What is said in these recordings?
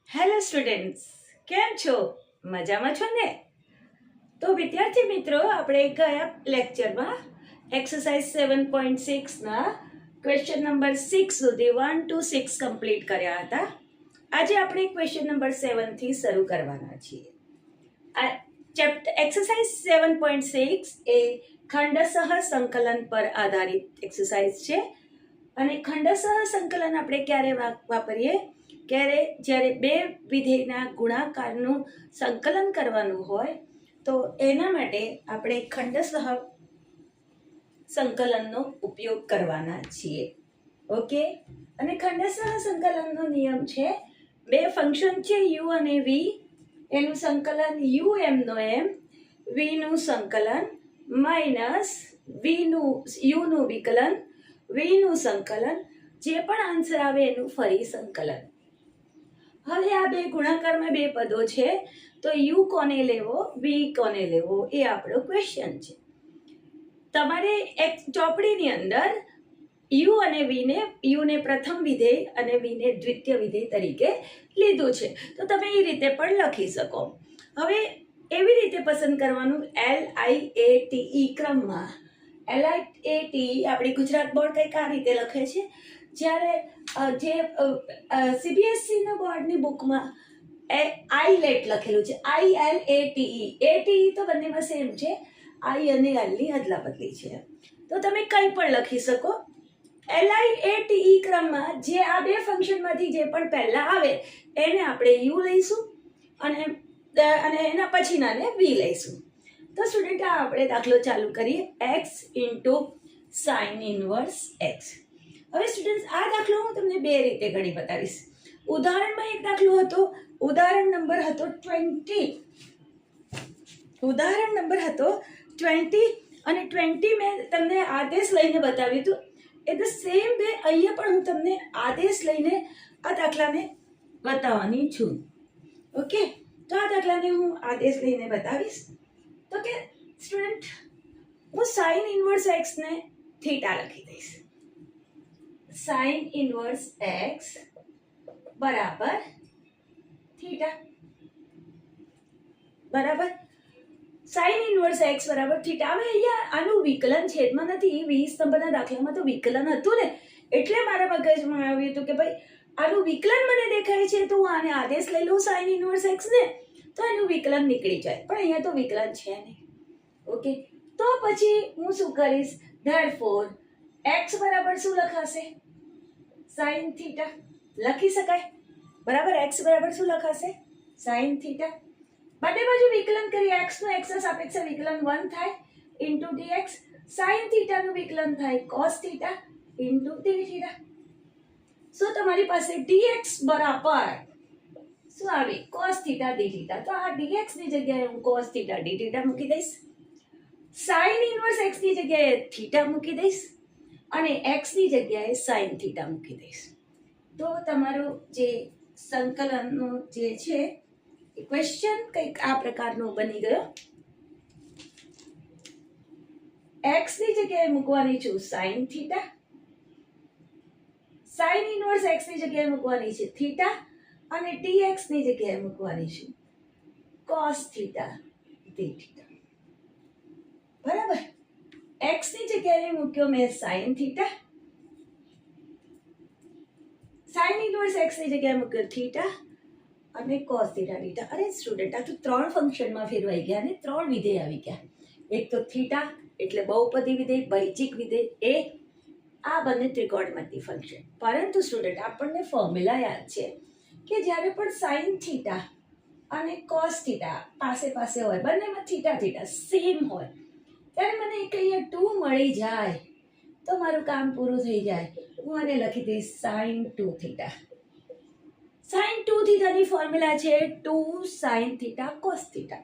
Hello students, કેમ છો? મજામાં છો ને? તો વિદ્યાર્થી મિત્રો, આપણે ગયા લેક્ચરમાં એક્સરસાઇઝ 7.6ના ક્વેશ્ચન નંબર 6 સુધી 1 to 6 કમ્પ્લીટ કર્યા હતા. આજે આપણે ક્વેશ્ચન નંબર 7 થી શરૂ કરવાના છીએ. આ એક્સરસાઇઝ 7.6 એ ખંડસહ સંકલન પર આધારિત એક્સરસાઇઝ છે. અને ખંડસહ સંકલન આપણે ક્યારે વાપરીએ? જ્યારે બે વિધેયના ગુણાકારનું સંકલન કરવાનું હોય તો એના માટે આપણે ખંડસહ સંકલનનો ઉપયોગ કરવાના છીએ. ઓકે, અને ખંડસહ સંકલનનો નિયમ છે, બે ફંક્શન છે u અને v, એનું સંકલન u m નો m, v નું સંકલન માઇનસ u નું વિકલન, v નું સંકલન, જે પણ આન્સર આવે એનું ફરી સંકલન. હવે આ બે ગુણાકારમાં બે પદો છે, તો u કોને લેવો, v કોને લેવો, એ આપણો ક્વેશ્ચન છે. તમારે એક ચોપડીની અંદર u અને v ને પ્રથમ વિધેય અને v ને દ્વિતીય વિધેય તરીકે લીધું છે, તો તમે એ રીતે પણ લખી શકો. હવે એવી રીતે પસંદ કરવાનું, LIATE ક્રમમાં. LIATE આપણી ગુજરાત બોર્ડ કંઈક આ રીતે લખે છે. જ્યારે જે CBSE ના બોર્ડની બુકમાં આઈલેટ લખેલું છે, ILATE. ATE તો બંનેમાં સેમ છે, I અને L ની અદલા બદલી છે, તો તમે કંઈ પણ લખી શકો. LIATE ક્રમમાં જે આ બે ફંક્શનમાંથી જે પણ પહેલા આવે એને આપણે u લઈશું અને એના પછીનાને v લઈશું. તો સ્ટુડન્ટ, આ આપણે દાખલો ચાલુ કરીએ, x into sine inverse x. હવે સ્ટુડન્ટ્સ, આ દાખલો હું તમને બે રીતે ગણી બતાવીશ. ઉદાહરણમાં એક દાખલો હતો, ઉદાહરણ નંબર હતો 20. ઉદાહરણ નંબર હતો 20 અને 20 મેં તમને આદેશ લઈને બતાવ્યું હતું. એ ધ સેમ વે અહીંયા પણ હું તમને આદેશ લઈને આ દાખલાને બતાવવાની છું. ઓકે, તો આ દાખલાને હું આદેશ લઈને બતાવીશ. તો કે સ્ટુડન્ટ, હું સાઇન ઇનવર્સ x ને થીટા લખી દઈશ. સાઇન ઇનવર્સ x બરાબર થીટા. બરાબર, સાઇન ઇનવર્સ x બરાબર થીટા. હવે અહીંયા આનું વિકલન છેદમાં નથી, 20 નંબરના દાખલામાં તો વિકલન હતું ને, એટલે મારા મગજમાં આવ્યું હતું કે ભાઈ આનું વિકલન મને દેખાય છે, તો હું આને આદેશ લઈ લઉં સાઇન ઇનવર્સ x ને, તો એનું વિકલન નીકળી જાય. પણ અહીંયા તો વિકલન છે નહીં. ઓકે, તો પછી હું શું કરીશ, ધેરફોર x બરાબર શું લખાશે, સાઇન થીટા લખી શકાય. બરાબર, x બરાબર શું લખાશે, સાઇન થીટા. બંને બાજુ વિકલન કરી, x નું x ના સાપેક્ષે વિકલન 1 થાય ઇન્ટુ dx, સાઇન થીટા નું વિકલન થાય cos theta into d theta. So તમારી પાસે dx બરાબર શું આવી, cos થીટા d થીટા. તો આ dx ની જગ્યાએ હું cos થીટા d થીટા મૂકી દઈશ, સાઇન ઇનવર્સ x ની જગ્યાએ થીટા મૂકી દઈશ અને x ની જગ્યાએ સાઇન થીટા મૂકી દઈશ. તો તમારું જે સંકલનનું જે છે ક્વેશ્ચન કંઈક આ પ્રકારનો બની ગયો. x ની જગ્યાએ મૂકવાની છું sine theta, sign inverse x ની જગ્યાએ મૂકવાની છે થીટા અને dx ની જગ્યાએ મૂકવાની છે cos થીટા d થીટા. બરાબર, x ની જગ્યાએ મૂક્યો મેં sine theta, sign inverse x ની જગ્યાએ મૂક્યો થીટા અને cos થીટા d થીટા. અરે સ્ટુડન્ટ, આ તો ત્રણ ફંક્શનમાં ફેરવાઈ ગયા ને, ત્રણ વિધેય આવી ગયા. એક તો થીટા એટલે બહુપદી વિધેય, બૈજિક વિધેય, એક આ બંને ત્રિકોણમિતિ ફંક્શન. પરંતુ સ્ટુડન્ટ, આપણને ફોર્મ્યુલા યાદ છે કે જ્યારે પણ સાઇન થીટા અને cos થીટા પાસે પાસે હોય, બંનેમાં થીટા થીટા સેમ હોય, ત્યારે મને એક અહીંયા 2 મળી જાય તો મારું કામ પૂરું થઈ જાય. હું આને લખી દઈશ સાઇન 2 થીટા. સાઇન 2 થીટાની ફોર્મ્યુલા છે 2 સાઇન થીટા cos થીટા.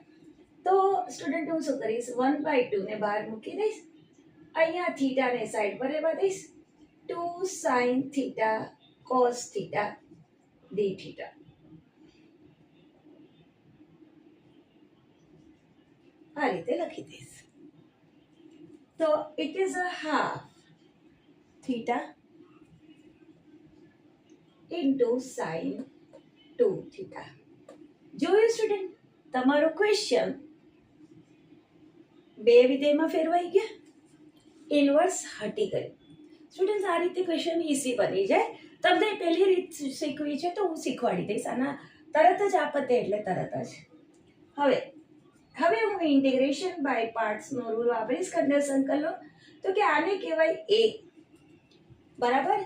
તો સ્ટુડન્ટ, હું શું કરીશ, 1/2 ને બહાર મૂકી દઈશ, અહીંયા થીટાને સાઈડ પર રહેવા દઈશ, 2 sine theta cos theta d theta. આ રીતે લખી દઈશ. તો it is a half theta into sine 2 theta. Theta. જોયું સ્ટુડન્ટ, તમારો ક્વેશ્ચન બે વિધેયમાં ફેરવાઈ ગયા, ઇનવર્સ હટી ગયું. સ્ટુડન્ટ આ રીતે ક્વેશ્ચન ઇઝી બની જાય. તમને પહેલી રીત શીખવી છે તો હું શીખવાડી દઈશ, આના તરત જ આપતે એટલે તરત જ. હવે હું ઇન્ટિગ્રેશન બાય પાર્ટ્સનો રૂલ વાપરીશ ખંડેશ સંકલનનો. તો કે આને કહેવાય એ, બરાબર.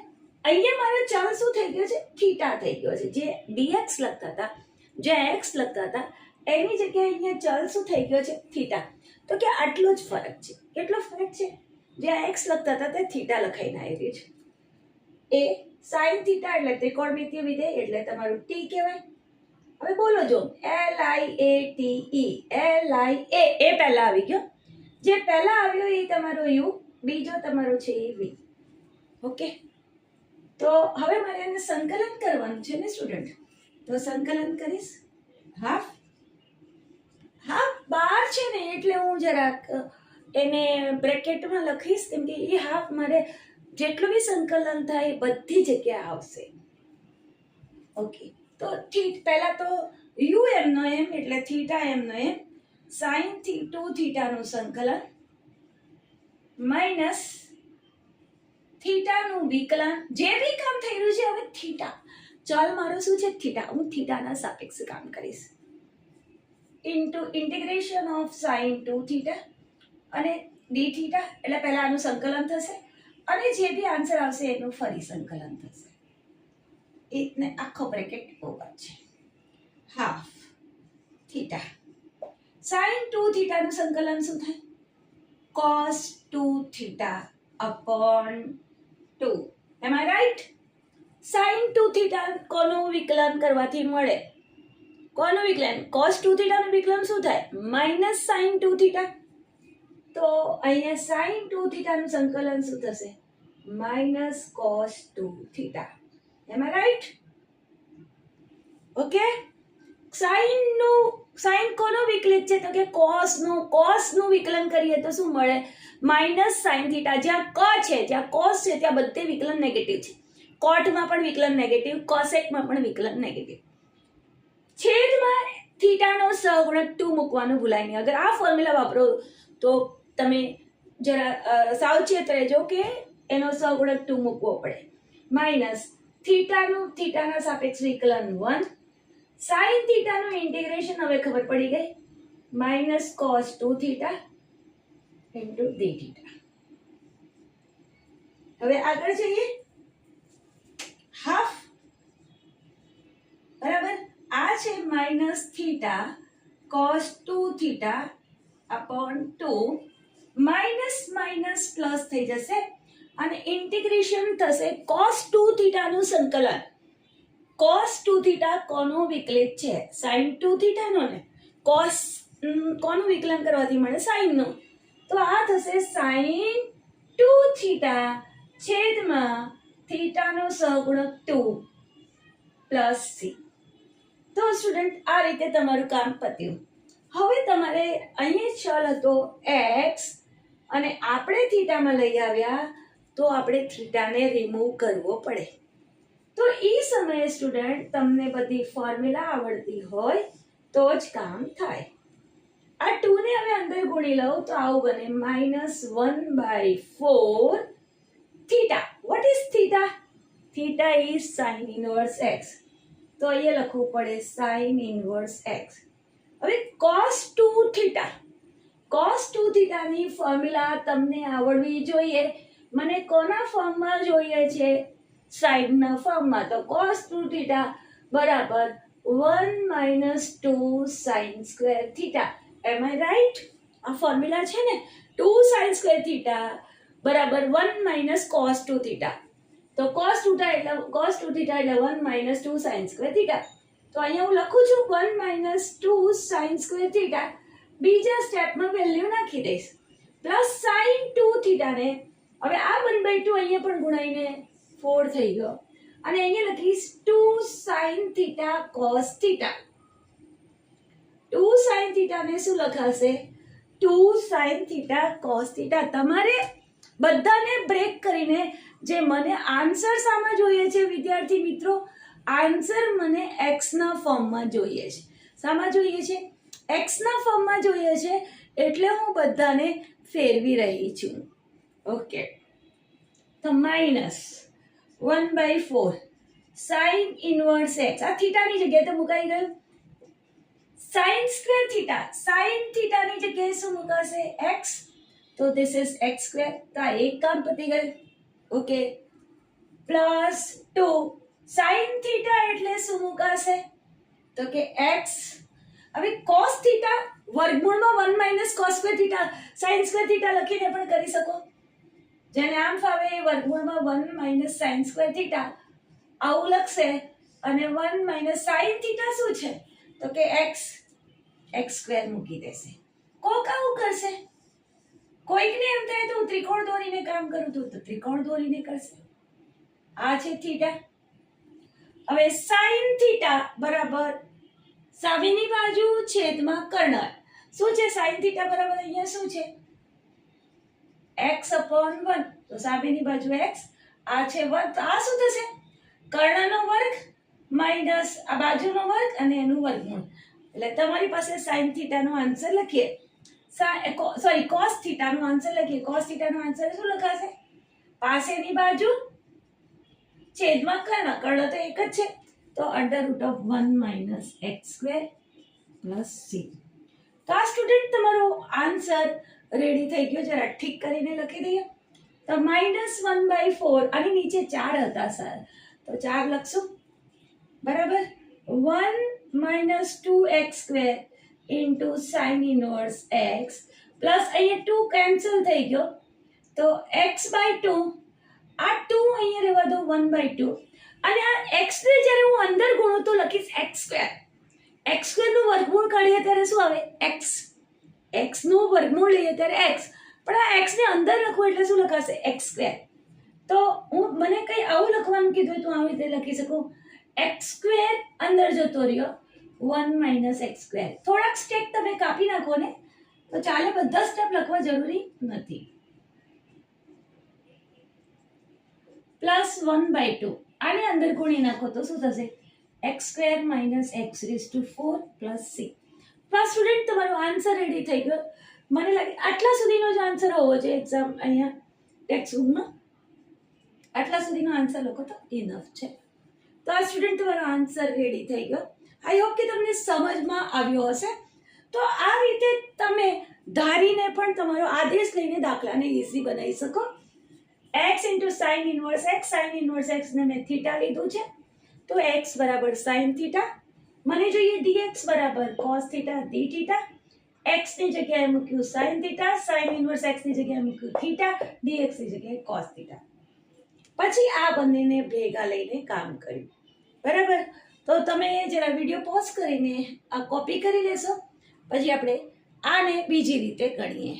અહીંયા મારો ચલ શું થઈ ગયો છે? થીટા થઈ ગયો છે. જે dx લખતા હતા, જે x લખતા હતા, એની જગ્યાએ અહીંયા ચલ શું થઈ ગયો છે? થીટા. તો કે આટલો જ ફરક છે. કેટલો ફરક છે? જે x લખતા હતા તે થીટા લખાઈને આવી રહ્યું છે. એ સાઈન થીટા એટલે ત્રિકોણમિતિય વિધેય, એટલે તમારું t કહેવાય. હવે બોલો જો, LIATE, LIA એ પહેલા આવી ગયો. જે પહેલા આવ્યો એ તમારો u, બીજો તમારો છે એ v. ઓકે, તો હવે મારે એને સંકલન કરવાનું છે ને સ્ટુડન્ટ. તો સંકલન કરીશ. હાફ બાર છે ને એટલે હું જરાક એને બ્રેકેટમાં લખીશ, કેમ કે એ હાફ મારે જેટલું બી સંકલન થાય એ બધી જગ્યાએ આવશે. ઓકે, તો પહેલા તો u એમનો એમ એટલે થીટા એમનો એમ સાઈન 2 થીટાનું સંકલન માઇનસ થીટાનું વિકલન. જે બી કામ થઈ રહ્યું છે હવે થીટા, ચલ મારો શું છે? થીટા. હું થીટાના સાપેક્ષે કામ કરીશ. Into integration of sine 2 theta અને ડી થીટા, એટલે પહેલા આનું સંકલન થશે અને જે બી આન્સર આવશે એનું ફરી સંકલન થશે. એટલે આખો બ્રેકેટ ઓપન છે. હાફ થીટા સાઈન 2 થીટાનું સંકલન શું થાય? cos 2 theta upon 2. Am I right? sin 2 theta કોનું વિકલન કરવાથી મળે? કોનું વિકલન? cos 2 થીટાનું વિકલન શું થાય? Minus sin 2 theta. તો અહીંયા sin 2 થીટાનું સંકલન શું થશે? Minus cos 2 theta. Am I right? Okay, sine કોનો વિકલિત છે? તો કે કોસનું વિકલન કરીએ તો શું મળે? Minus sine theta. જ્યાં ક છે, જ્યાં કોસ છે, ત્યાં બધે વિકલન નેગેટિવ છે. કોટમાં પણ વિકલન નેગેટિવ, કોસેકમાં પણ વિકલન નેગેટિવ. છેદમાં થીટાનો સહગુણક 2 મૂકવાનું ભૂલાય નહીં. અગર આ ફોર્મ્યુલા વાપરો તો તમે જરા સાવચેત રહેજો કે એનો સહગુણક 2 મૂકવો પડે. માઇનસ થીટાના સાપેક્ષ વિકલન 1, સાઈન થીટાનું ઇન્ટિગ્રેશન હવે ખબર પડી ગઈ, minus cos 2 theta into D theta. હવે આગળ જઈએ. હાફ, બરાબર. આ છે minus theta cos 2 theta upon 2, minus minus plus થઈ જશે અને ઇન્ટિગ્રેશન થશે cos 2 થીટાનું સંકલન. cos 2 થીટા કોનો વિકલિત છે? sin 2 થીટાનો ને. cos કોનું વિકલન કરવાથી મળે? sin નું. તો આ થશે sin 2 થીટા છેદમાં થીટાનો સહગુણક 2 પ્લસ c. તો સ્ટુડન્ટ આ રીતે તમારું કામ પત્યું. હવે તમારે અહીંયા ચલ હતો x અને આપણે થીટામાં લઈ આવ્યા તો આપણે થીટાને રિમૂવ કરવો પડે. તો એ સમયે સ્ટુડન્ટ તમને બધી ફોર્મ્યુલા આવડતી હોય તો જ કામ થાય. આ 2 ને હવે અંદર ગુણી લઉં તો આવું બને -1/4 theta. What is theta? Theta is sign inverse x. તો અહીંયા લખવું પડે સાઇન ઇનવર્સ x. હવે cos 2 થીટા, cos 2 થીટાની ફોર્મ્યુલા તમને આવડવી જોઈએ. મને કોના ફોર્મમાં જોઈએ છે? સાઈનના ફોર્મમાં. તો cos 2 થીટા બરાબર 1 - 2 sin square theta. Am I right? આ ફોર્મ્યુલા છે ને, 2 sin સ્ક્વેર થીટા બરાબર 1 - cos 2 થીટા. તો cos 2 થીટા એટલે 1 - 2 sin સ્ક્વેર થીટા. તો અહીંયા હું લખું છું 1 - 2 sin સ્ક્વેર થીટા. બીજા સ્ટેપમાં વેલ્યુ નાખી દઈશ. પ્લસ sin 2 થીટાને હવે આ 1/2 અહીંયા પણ ગુણાઈને 4 થઈ ગયો અને અહીંયા લખીશ 2 sin theta cos theta. 2 sin થીટાને શું લખાશે? 2 sin થીટા cos થીટા. તમારે બધાને બ્રેક કરીને જે મને આન્સર સામે જોઈએ છે વિદ્યાર્થી મિત્રો, આન્સર મને એક્સના ફોર્મમાં જોઈએ છે. શામાં જોઈએ છે? એક્સના ફોર્મમાં જોઈએ છે, એટલે હું બધાને ફેરવી રહી છું. ઓકે, તો -1/4 સાઇન ઇનવર્સ એક્સ, આ થીટાની જગ્યાએ તો મુકાઈ ગયું. સાઇન સ્ક્વેર થીટા, સાઇન થીટાની જગ્યાએ શું મુકાશે? એક્સ. તો ધીસ ઇઝ એક્સ સ્ક્વેર. તો આ એક કામ પતી ગયું. ઓકે, +2 સાઇન થીટા એટલે શું મુકાશે? તો કે એક્સ. હવે કોસ થીટા વર્ગમૂળમાં 1 - cos square theta sine square theta લખીને પણ કરી શકો. જેને આમ ફાવે એ વર્ગમૂળમાં 1 - sin સ્ક્વેર થીટા આવું લખશે, અને 1 - sin થીટા શું છે? તો કે એક્સ સ્ક્વેર મૂકી દેશે. કોક આવું કરશે. કોઈકને એમ થાય તો હું ત્રિકોણ દોરીને કામ કરું તો ત્રિકોણ દોરીને કરશે. આ છે થીટા. હવે sin થીટા બરાબર સામેની બાજુ છેદમાં કર્ણ. શું છે sin થીટા બરાબર? અહીંયા શું છે? x/1. તો સામેની બાજુ x, આ છે 1. તો આ શું થશે? કર્ણનો વર્ગ માઈનસ આ બાજુનો વર્ગ અને એનું વર્ગમૂળ. એટલે તમારી પાસે sin થીટાનો આન્સર લખીએ. cos થીટાનો આન્સર લખીએ. cos થીટાનો આન્સર શું લખાશે? પાસેની બાજુ છેદમાં કર્ણ. કર્ણ તો એક જ છે, તો √1 - x² + c. તો આ સ્ટુડન્ટ તમારો આન્સર રેડી થઈ ગયો. જરા ઠીક કરીને લખી દઈએ. તો -1/4 અને નીચે 4 હતા સર, તો 4 લખશું. બરાબર, 1 - 2x² * sin inverse x plus અહીંયા 2 કેન્સલ થઈ ગયો, તો x/2. આ 2 અહીંયા રહેવા દો, 1/2. અને આ x ને જ્યારે હું અંદર ગુણું તો લખીશ x². x² નું વર્ગમૂળ કાઢીએ ત્યારે શું આવે? x. x નું વર્ગમૂળ લઈએ ત્યારે x, પણ આ x ને અંદર લખવું એટલે શું લખાશે? x². તો મને કઈ આવું લખવાનું કીધું તો આવી રીતે લખી શકું, x² અંદર જતો રહ્યો, 1 - x². થોડાક સ્ટેપ તમે કાપી નાખો ને તો ચાલે, બધા સ્ટેપ લખવા જરૂરી નથી. +1/2 આને અંદર ગુણી નાખો તો શું થશે? x² - x⁴ + c. તો આ સ્ટુડન્ટ તમારો આન્સર રેડી થઈ ગયો. મને લાગે આટલા સુધીનો જ આન્સર હોવો જોઈએ એક્ઝામ અહીંયા ટેક્સ્ટબુકમાં. આટલા સુધીનો આન્સર લખો તો ઇનફ છે. તો આ સ્ટુડન્ટ તમારો આન્સર રેડી થઈ ગયો. આઈ હોપ કે તમને સમજમાં આવ્યો હશે. તો આ રીતે તમે ધારીને પણ તમારો આદેશ લઈને દાખલાને ઈઝી બનાવી શકો. x * sin inverse x, sin inverse x ને મેં થીટા લીધું છે, તો x = sin થીટા. મને જોઈએ dx = cos theta dθ. x ની જગ્યાએ મૂક્યું sin theta, sin inverse x ની જગ્યાએ મૂક્યું થીટા, dx ની જગ્યાએ cos થીટા. પછી આ બંનેને ભેગા લઈને કામ કર્યું. બરાબર, તો તમે જરા વિડીયો પોઝ કરીને આ કોપી કરી લેશો. પછી આપણે આને બીજી રીતે ગણીએ.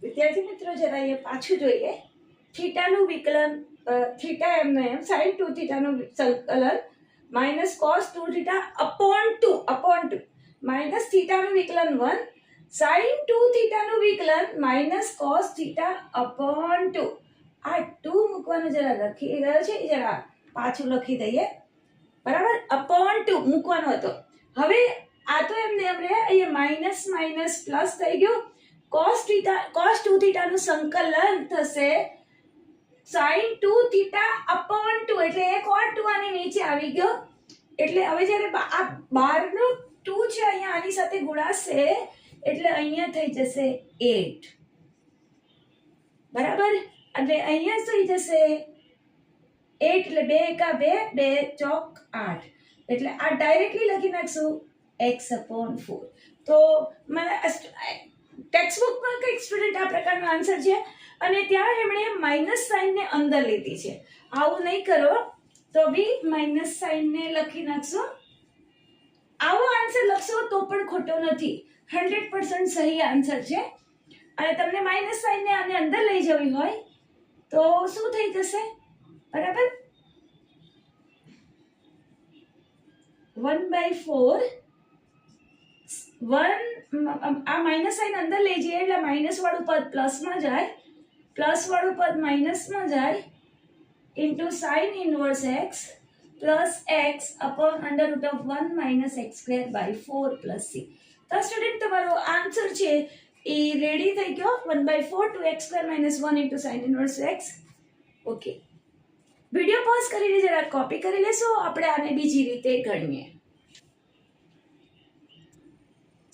વિદ્યાર્થી મિત્રો, જરા એ પાછું જોઈએ. થીટાનું વિકલન થીટા એમનો એમ sin 2 થીટાનું સંકલન -cos 2 થીટા /2 માઇનસ થીટાનું વિકલન 1 sin 2 થીટાનું વિકલન -cos થીટા /2. આ 2 મૂકવાનું જરા લખી ગયો છે, જરા પાછું લખી દઈએ. બરાબર, /2 મૂકવાનો હતો. હવે આ તો એમને એમ રહે, અહીંયા માઇનસ પ્લસ થઈ ગયું. cos 2 થીટાનું સંકલન થશે sin 2 થીટા /2. એટલે એક ઓર 2 આની નીચે આવી ગયો. એટલે હવે જ્યારે આ બહારનો 2 છે અહીંયા આની સાથે ગુણાશે, એટલે અહીંયા થઈ જશે 8. બરાબર, એટલે અહીંયા થઈ જશે 8 એટલે 2 એકા 2, 2 ચોક 8. એટલે આ ડાયરેક્ટલી લખી નાખશું x/4. તો મને ટેક્સ્ટબુકમાં કંઈક સ્ટુડન્ટ આ પ્રકારનો આન્સર છે, અને ત્યાં એમણે માઇનસ સાઇનને અંદર લીધી છે. આવું નહીં કરો તો બી માઇનસ સાઇનને લખી નાખશો. આવો આન્સર લખશો તો પણ ખોટો નથી, 100% સહી આન્સર છે. અને તમને માઇનસ સાઇનને આને અંદર લઈ જવી હોય તો શું થઈ જશે? બરાબર, 1/4 આ માઇનસ સાઇન અંદર લઈ જઈએ એટલે માઇનસ વાળું પદ પ્લસમાં જાય, પ્લસ વાળું પદ માઇનસમાં જાય, into sine inverse x plus x upon under root of 1 minus x square by 4 plus C. તો સ્ટુડન્ટ તમારો આન્સર છે એ રેડી થઈ ગયો 1/4 to x square minus 1 into sin inverse x. Okay, video pause કરીને જરા કોપી કરી લેશો. આપણે આને બીજી રીતે ગણીએ.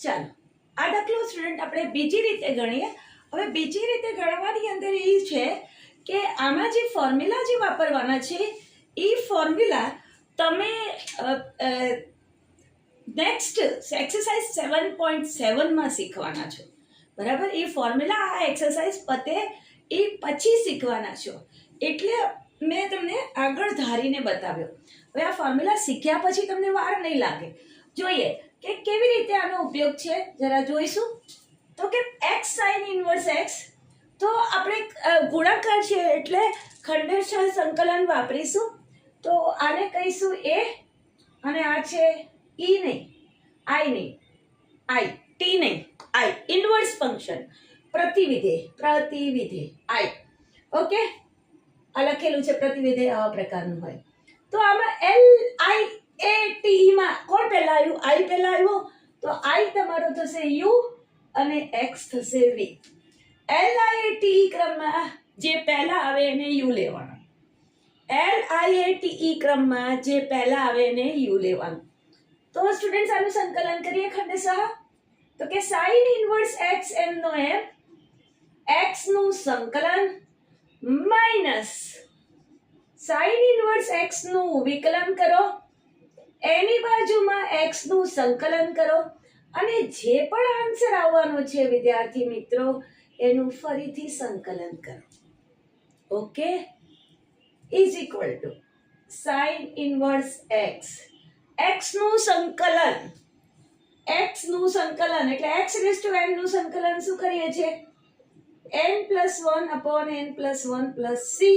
ચાલો, આ દાખલો સ્ટુડન્ટ આપણે બીજી રીતે ગણીએ. હવે બીજી રીતે ગણવાની અંદર એ છે કે આમાં જે ફોર્મ્યુલા જે વાપરવાના છે એ ફોર્મ્યુલા તમે નેક્સ્ટ એક્સરસાઇઝ 7.7 માં શીખવાના છો. બરાબર, એ ફોર્મ્યુલા આ એક્સરસાઇઝ પતે એ પછી શીખવાના છો. એટલે મેં તમને આગળ ધારીને બતાવ્યો. હવે આ ફોર્મ્યુલા શીખ્યા પછી તમને વાર નહીં લાગે. જોઈએ કે કેવી રીતે આનો ઉપયોગ છે, જરા જોઈશું. તો કે x sin ઇન્વર્સ x, તો આપણે ગુણાકાર છે એટલે ખંડેશ સંકલન વાપરીશું. તો આને કહીશું a અને આ છે e નહીં, i નહીં, i t નહીં, i ઇન્વર્સ ફંક્શન પ્રતિવિધેય i. ઓકે, આ લખેલું છે પ્રતિવિધેય આવા પ્રકારનું હોય. તો આમાં l i a t માં કોણ પહેલા આવ્યું? i પહેલા આવ્યો, તો i તમારો થશે u અને x થશે v. l i a t ક્રમમાં જે પહેલા આવે એને u લેવાનો. l i a t ક્રમમાં જે પહેલા આવે એને u લેવાનું. તો સ્ટુડન્ટ્સ આનું સંકલન કરીએ ખંડેશઃ. તો કે sin ઇન્વર્સ x m નો m, x નું સંકલન માઈનસ sin ઇન્વર્સ x નું વિકલન કરો, એની બાજુમાં x નું સંકલન કરો અને જે પણ આન્સર આવવાનો છે વિદ્યાર્થી મિત્રો એનું ફરીથી સંકલન કરો. Okay, is equal to sin inverse x, x નું સંકલન, x નું સંકલન એટલે x રેઝ ટુ n નું સંકલન શું કરીએ છીએ? n+1 upon n+1 plus c,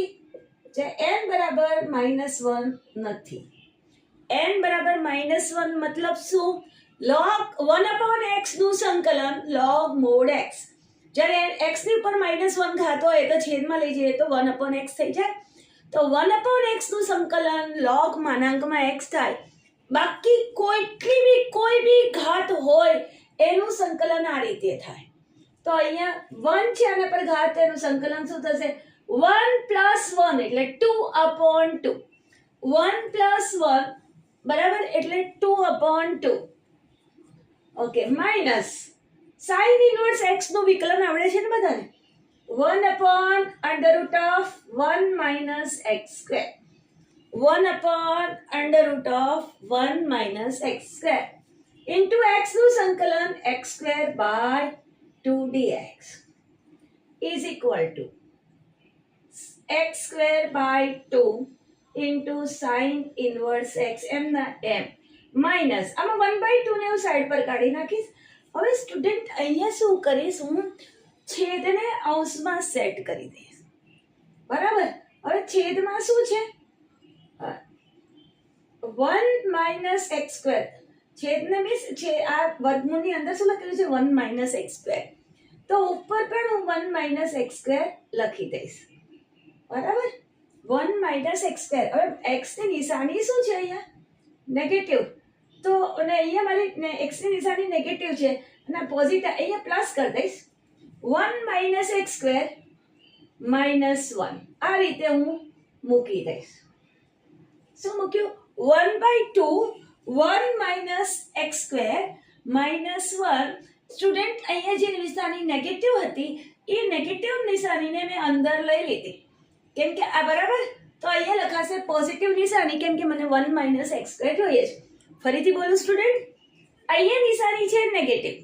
જે n બરાબર -1 નથી. n બરાબર -1 મતલબ શું? log 1 upon x નું સંકલન log mod x. જ્યારે x ની ઉપર -1 ઘાત હોય તો છેદમાં લઈ જઈએ તો 1 upon x થઈ જાય. તો 1 upon x નું સંકલન log માનાંકમાં x થાય. બાકી કોઈ બી ઘાત હોય એનું સંકલન આ રીતે થાય. તો અહીંયા 1 છે આના પર ઘાત, એનું સંકલન શું થશે? 1+1 એટલે 2 upon 2. 1+1 બરાબર એટલે 2 upon 2. Okay, minus sin inverse x નું વિકલન આવડે છે ને બધાને? 1 upon under root of 1 minus x square. 1 upon under root of 1 minus x square into x નું સંકલન x square by 2 dx is equal to x square by 2 into sin inverse x m ના m minus આમાં 1/2 ને હું side પર કાઢી નાખીશ. હવે સ્ટુડન્ટ અહીંયા શું કરીશ, હું છેદને અંશમાં સેટ કરી દઈશ. બરાબર, હવે છેદમાં શું છે? 1 minus x square. છેદને મીન્સ છે આ વર્ગમૂળની અંદર શું લખેલું છે? 1 minus x square. તો ઉપર પણ હું 1 minus x square લખી દઈશ. બરાબર, 1 minus x square. હવે x ની નિશાની શું છે અહીંયા? નેગેટિવ. તો અને અહીંયા મારી x ની નિશાની નેગેટિવ છે અને પોઝિટિવ, અહીંયા પ્લસ કરી દઈશ. 1 minus x square -1 આ રીતે હું મૂકી દઈશ. શું મૂક્યું? 1/2 1 minus x square -1. સ્ટુડન્ટ અહીંયા જે નિશાની નેગેટિવ હતી એ નેગેટિવ નિશાનીને મેં અંદર લઈ લીધી કેમ કે આ બરાબર. તો અહીંયા લખાશે પોઝિટિવ નિશાની કેમ કે મને 1 minus x square જોઈએ છે. ફરીથી બોલું સ્ટુડન્ટ, અહીંયા નિશાની છે નેગેટિવ,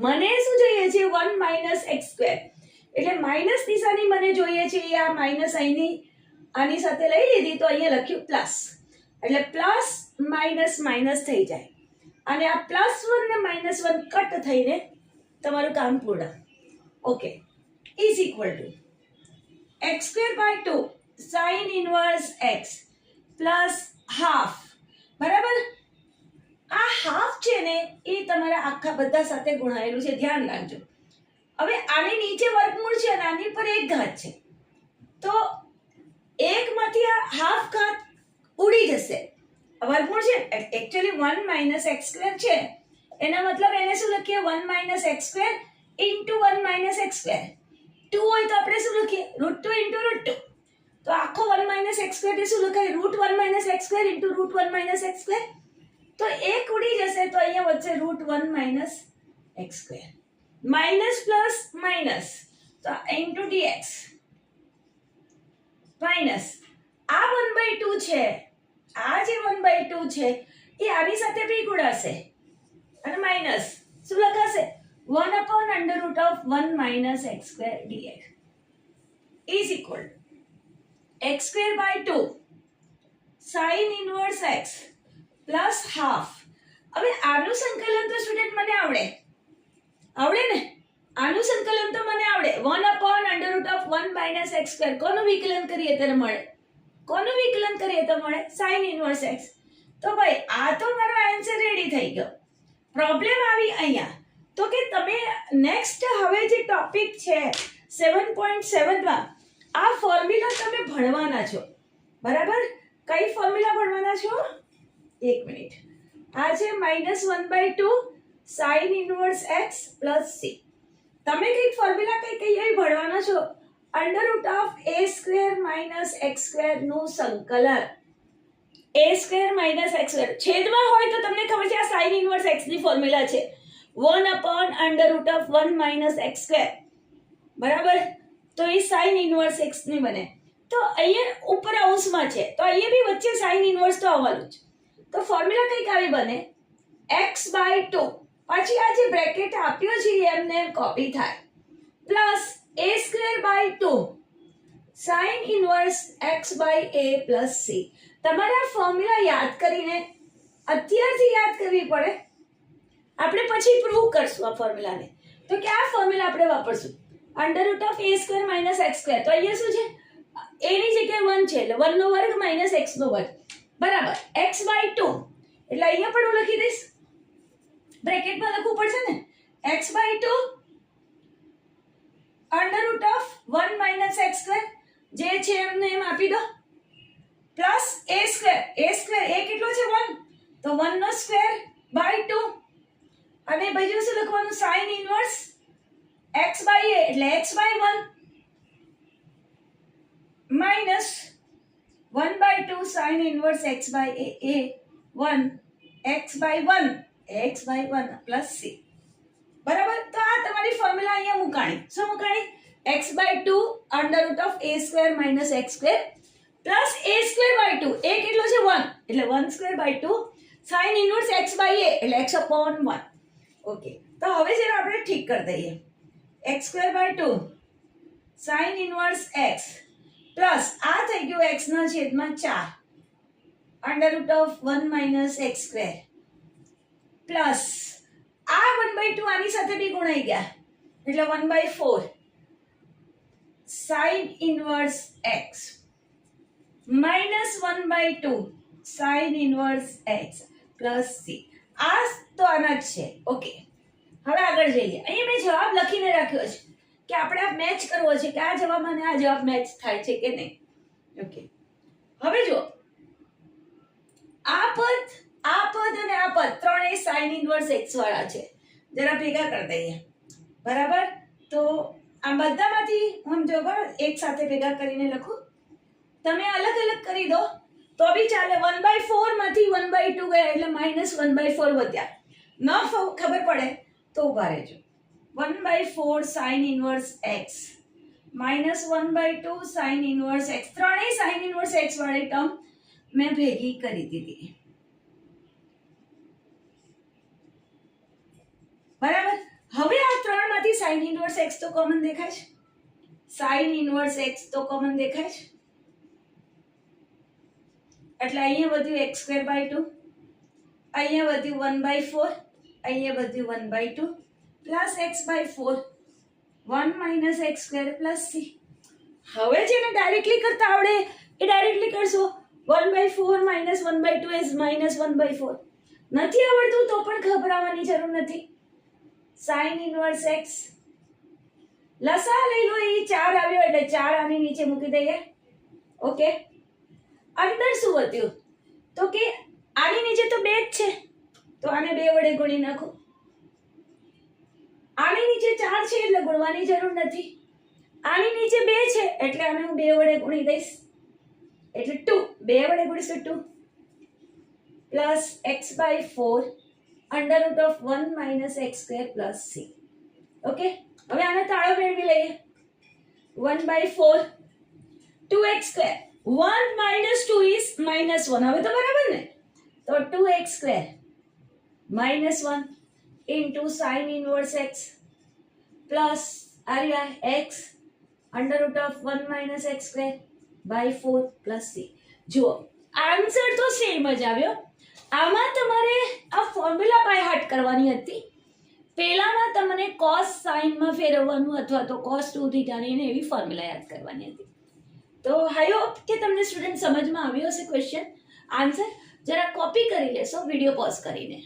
મને શું જોઈએ છે? 1 minus x square. એટલે માઇનસ નિશાની મને જોઈએ છે, આ માઇનસ અહીંની આની સાથે લઈ લીધી તો અહીંયા લખ્યું પ્લસ, એટલે પ્લસ માઇનસ માઇનસ થઈ જાય અને આ +1 ને -1 કટ થઈને તમારું કામ પૂર્ણ. Okay, is equal to x square by 2 sin inverse x plus half. બરાબર, આ હાફ છે ને એ તમારા આખા બધા સાથે ગુણાયેલું છે, ધ્યાન રાખજો. હવે આની નીચે વર્ગમૂળ છે અને આની પર એક ઘાત છે, તો એક માંથી આ હાફ ઘાત ઉડી જશે. વર્ગમૂળ છે એકચ્યુઅલી 1 માઇનસ એક્સ સ્ક્વેર છે, એના મતલબ એને શું લખીએ 1 minus x square into 1 minus x square. 2 હોય તો આપણે શું લખીએ √2 ઇન્ટુ √2. તો આખો 1 માઇનસ એક્સ સ્ક્વેર એ શું લખાય √1 minus x square into √1 minus x square. તો એક ઉડી જશે તો અહીંયા વચ્ચે √1 minus x square. Minus plus minus તો ઇન્ટુ dx માઇનસ આ 1/2 છે, આ જે 1/2 છે એ આની સાથે બી ગુણાશે અને માઇનસ શું લખાશે 1/√1 minus x square dx is equal x square by 2 sin inverse x plus half. હવે આનું સંકલન તો સ્ટુડન્ટ મને આવડે ને, આનું સંકલન તો મને આવડે 1/√1 માઇનસ એક્સ સ્ક્વેર. કોનું વિકલન કરીએ ત્યારે મળે, કોનું વિકલન કરીએ તો મળે sin ઇનવર્સ x. તો ભાઈ આ તો મારો આન્સર રેડી થઈ ગયો. પ્રોબ્લેમ આવી અહીંયા તો કે તમે નેક્સ્ટ હવે જે ટોપિક છે 7.7 માં આ ફોર્મ્યુલા તમે ભણવાના છો, બરાબર? કઈ ફોર્મ્યુલા ભણવાના છો? એક મિનિટ. આ છે -1/2 sin inverse x plus c. તમે કઈ ફોર્મ્યુલા કઈ ભણવાના છો √a² માઇનસ x સ્ક્વેર નું સંકલન. a² માઇનસ x સ્ક્વેર છેદમાં હોય તો તમને ખબર છે આ sin ઇનવર્સ x ની ફોર્મ્યુલા છે 1/√1 માઇનસ x સ્ક્વેર, બરાબર? તો એ sin ઇનવર્સ x ની બને. તો અહીંયા ઉપર અંશમાં છે તો અહીંયા બી વચ્ચે sin ઇનવર્સ તો આવવાનું જ. તો ફોર્મ્યુલા કઈક આવી બને x/2 પછી આ જે બ્રેકેટ આપ્યો છે એમને કોપી થાય plus a²/2 sin inverse x/a plus c. તમારે આ ફોર્મ્યુલા યાદ કરીને અત્યારથી યાદ કરવી પડે. આપણે પછી પ્રૂવ કરશું આ ફોર્મ્યુલાને. તો કે આ ફોર્મ્યુલા આપણે વાપરશું √a² માઇનસ x સ્ક્વેર. તો અહીંયા શું છે a ની જગ્યાએ 1 છે એટલે 1 નો વર્ગ માઇનસ x નો વર્ગ બરાબર x/2. એટલે અહીંયા પણ હું લખી દઈશ, બ્રેકેટમાં લખવું પડશે ને x/2 √1 માઇનસ x સ્ક્વેર જે છે એમને એમ આપી દો પ્લસ a². a કેટલો છે 1 તો 1 નો સ્ક્વેર બાય 2 અને બીજું શું લખવાનું sin ઇનવર્સ x/a એટલે x/1 minus 1/2 sin inverse x/a એ 1 x/1 પ્લસ c, બરાબર? તો આ તમારી ફોર્મ્યુલા અહીંયા મુકાણી. શું મુકાણી x/2 √a² minus x square plus a²/2 a કેટલો છે 1 એટલે 1/2 sin ઇનવર્સ x/a એટલે x/1. ઓકે, તો હવે જેને આપણે ઠીક કરી દઈએ x²/2 sin inverse x plus આ થઈ ગયું x ના છેદમાં 4 √1 માઇનસ x સ્ક્વેર પ્લસ આ 1/2 આની સાથે બી ગુણાઈ ગયા એટલે 1/4 sin inverse x minus 1/2 sin inverse x plus c. આ તો આના જ છે. ઓકે, હવે આગળ જઈએ. અહીંયા મેં જવાબ લખીને રાખ્યો છે કે આપણે આ મેચ કરવો છે કે આ જવાબ અને આ જવાબ મેચ થાય છે કે નહીં. ઓકે, હવે જો આ પદ અને આ પદ ત્રણેય sin ઇનવર્સ x વાળા છે. જરા ભેગા કરી દઈએ, બરાબર? તો આ બધામાંથી હું જો એક સાથે ભેગા કરીને લખું. તમે અલગ અલગ કરી દો તો બી ચાલે. 1/4 માંથી 1/2 ગયા એટલે -1/4 વધ્યા. ન ખબર પડે તો ઉભા રહેજો. 1/4 sin inverse x minus 1/2 sin inverse x. ત્રણેય sin ઇનવર્સ x વાળી ટર્મ મેં ભેગી કરી દીધી, બરાબર? હવે આ ત્રણમાંથી sin ઇનવર્સ x તો કોમન દેખાય છે, sin ઇનવર્સ x તો કોમન દેખાય છે એટલે અહીંયા વધ્યું x²/2, અહીંયા વધ્યું 1/4, અહીંયા વધ્યું 1/2 plus x/4 1 minus x² plus c. હવે જેને ડાયરેક્ટલી કરતા આવડે એ ડાયરેક્ટલી કરશો. 1/4 માઇનસ 1/2 ઇઝ -1/4. નથી આવડતું તો પણ ઘબરાવાની જરૂર નથી. sin ઇનવર્સ x લસા લઈ લો, એ 4 આવ્યો એટલે 4 આની નીચે મૂકી દઈએ. ઓકે, અંદર શું વધ્યું તો કે આની નીચે તો 2 જ છે, તો આને 2 વડે ગુણી નાખો. આની નીચે 4 છે એટલે ગુણવાની જરૂર નથી. આની નીચે 2 છે એટલે આને હું 2 વડે ગુણી દઈશ, એટલે 2. 2 વડે ગુણીશું 2 plus x/4 √1 - x² plus c. Okay, હવે આને તાળો મેળવી લઈએ. 1/4 2x², 1 - 2 is -1. હવે તો બરાબર ને? તો 2x² -1 into sin inverse x plus x √1 - x²/4 plus c. જુઓ, આન્સર તો સેમ જ આવ્યો. આમાં તમારે આ ફોર્મ્યુલા બાય હાર્ટ કરવાની હતી. પહેલામાં તમને cos sin માં ફેરવવાનું અથવા તો cos 2θ ની એવી ફોર્મ્યુલા યાદ કરવાની હતી. તો આઈ હોપ કે તમને સ્ટુડન્ટ સમજમાં આવ્યો હશે ક્વેશ્ચન. આન્સર જરા કોપી કરી લેશો વિડીયો પોઝ કરીને.